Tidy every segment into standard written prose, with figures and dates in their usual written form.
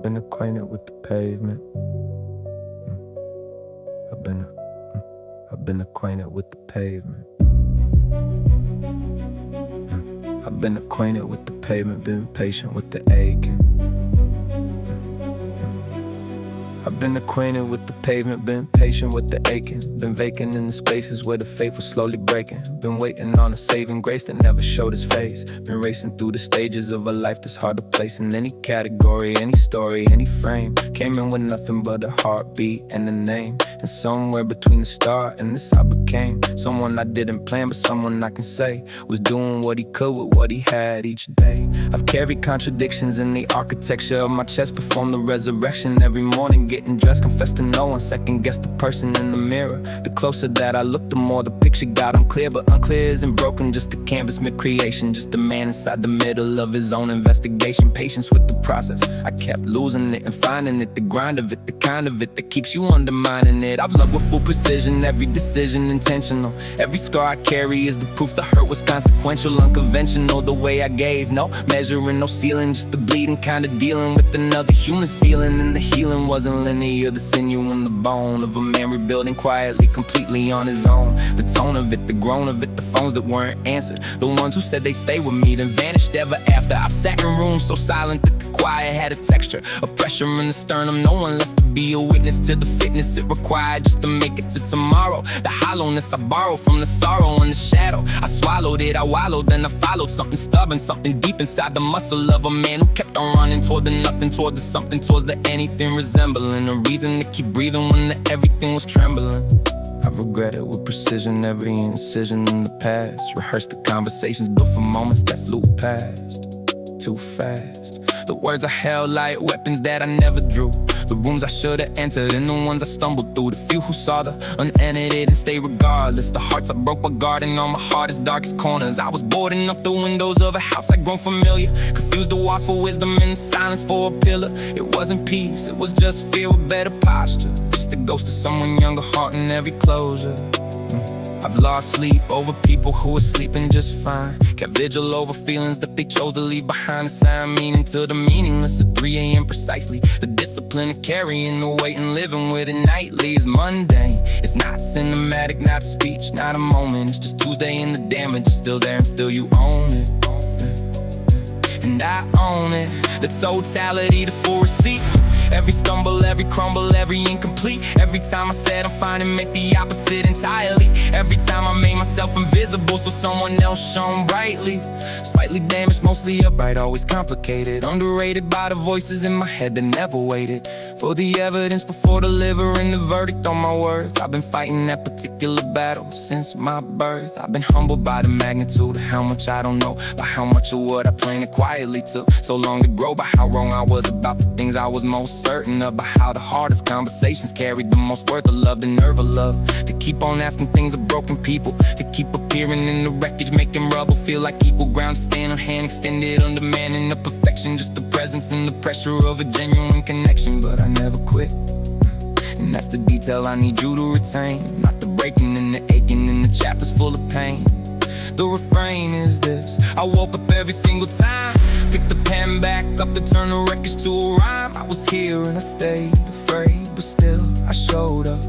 been acquainted with the pavement. I've been, I've been acquainted with the pavement. I've been acquainted with the pavement, been patient with the aching. I've been acquainted with the pavement, been patient with the aching. Been vacant in the spaces where the faith was slowly breaking. Been waiting on a saving grace that never showed his face. Been racing through the stages of a life that's hard to place in any category, any story, any frame. Came in with nothing but a heartbeat and a name. And somewhere between the start and this I became someone I didn't plan, but someone I can say was doing what he could with what he had each day. I've carried contradictions in the architecture of my chest. Perform the resurrection every morning, getting dressed, confess to no one, second guess the person in the mirror. The closer that I look, the more the picture got unclear. But unclear isn't broken, just a canvas mid-creation. Just a man inside the middle of his own investigation. Patience with the process, I kept losing it and finding it. The grind of it, the kind of it that keeps you undermining it. I've loved with full precision, every decision intentional. Every scar I carry is the proof the hurt was consequential. Unconventional, the way I gave, no measuring, no ceiling. Just the bleeding kind of dealing with another human's feeling. And the healing wasn't linear, the sinew and the bone of a man rebuilding quietly, completely on his own. The tone of it, the groan of it, the phones that weren't answered, the ones who said they stay with me then vanished ever after. I've sat in rooms so silent that the quiet had a texture, a pressure in the sternum. No one left to be a witness to the fitness it required just to make it to tomorrow. The hollowness I borrowed from the sorrow and the shadow, I swallowed it, I wallowed, then I followed something stubborn, something deep inside the muscle of a man who kept on running toward the nothing, toward the something, towards the anything resembling a reason to keep breathing when the everything was trembling. I've regretted with precision every incision in the past. Rehearsed the conversations built for moments that flew past too fast. The words I held like weapons that I never drew. The rooms I should've entered and the ones I stumbled through. The few who saw the unedited and stayed regardless. The hearts I broke by guarding on my hardest, darkest corners. I was boarding up the windows of a house I'd grown familiar. Confused the walls for wisdom and the silence for a pillar. It wasn't peace, it was just fear with better posture. Just the ghost of someone younger haunting every closure. I've lost sleep over people who were sleeping just fine. Kept vigil over feelings that they chose to leave behind. Assign meaning to the meaningless at 3 a.m. precisely. The discipline of carrying the weight and living with it nightly is mundane. It's not cinematic, not a speech, not a moment. It's just Tuesday and the damage is still there and still you own it. And I own it, the totality, the full receipt. Every stumble, every crumble, every incomplete. Every time I said I'm fine and meant the opposite entirely. Every time I made myself invisible so someone else shone brightly. Slightly damaged, mostly upright, always complicated. Underrated by the voices in my head that never waited for the evidence before delivering the verdict on my worth. I've been fighting that particular battle since my birth. I've been humbled by the magnitude of how much I don't know, by how much of what I planted quietly took so long to grow, by how wrong I was about the things I was most certain of, by how the hardest conversations carried the most worth of love, the nerve of love to keep on asking things of broken people, to keep appearing in the wreckage, making rubble feel like equal ground, stand on hand extended, undermining the perfection, just the presence and the pressure of a genuine connection. But I never quit, and that's the detail I need you to retain, not the breaking and the aching and the chapters full of pain. The refrain is this: I woke up every single time, picked the pen back up to turn the records to a rhyme. I was here and I stayed afraid, but still I showed up.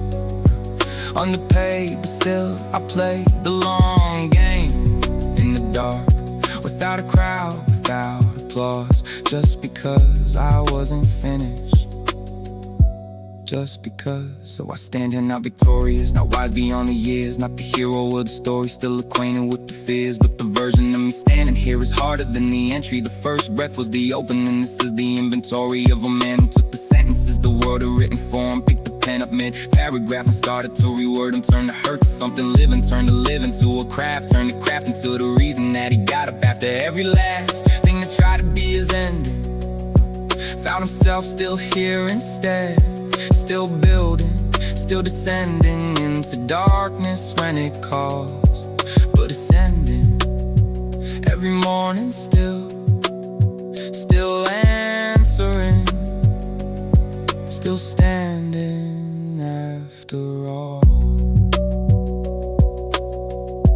Underpaid, but still I played the long game in the dark, without a crowd, without applause, just because I wasn't finished. Just because. So I stand here not victorious, not wise beyond the years, not the hero of the story, still acquainted with the fears. But the version of me standing here is harder than the entry. The first breath was the opening, this is the inventory of a man who took the sentences the world had written for him, picked the pen up mid-paragraph and started to reword them. Turned the hurt to something living, turned the living to a craft, turned the craft into the reason that he got up after every last thing that tried to be his ending. Found himself still here instead, still building, still descending into darkness when it calls, but ascending every morning, still answering, still standing after all.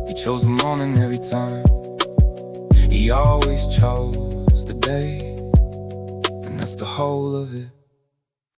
He chose the morning every time, he always chose the day, and that's the whole of it.